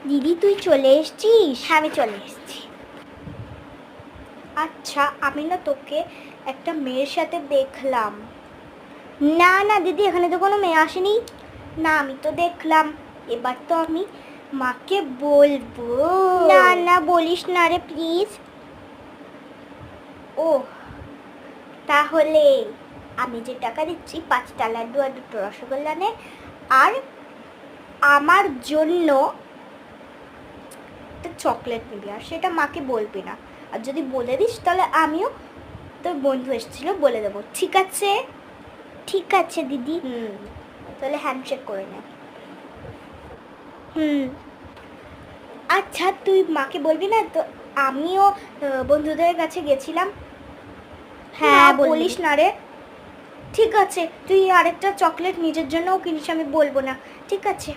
দিদি তুই চলে এসেছিস? হ্যাঁ আমি চলে এসেছি। আচ্ছা আমি না তোকে একটা মেয়ের সাথে দেখলাম। না না দিদি, এখানে তো কোনো মেয়ে আসেনি। না আমি তো দেখলাম, এবার তো আমি মাকে বলবো। না না বলিস না রে প্লিজ। ও তাহলে আমি যে টাকা দিচ্ছি 5টা লাড্ডু আর 2টো রসগোল্লা নে, আর আমার জন্য একটা চকলেট নিবি, আর সেটা মাকে বলবি না। আর যদি বলে দিস তাহলে আমিও তোর বন্ধু এসেছিল বলে দেবো, ঠিক আছে? ঠিক আছে দিদি। তাহলে হ্যান্ডশেক করে নে। হুম। আচ্ছা তুই মাকে বলবি না তো? আমিও বন্ধুদের কাছে গেছিলাম। হ্যাঁ বলিস না রে। ঠিক আছে, তুই আরেকটা চকলেট নিজের জন্যও কিনিস, আমি বলবো না, ঠিক আছে?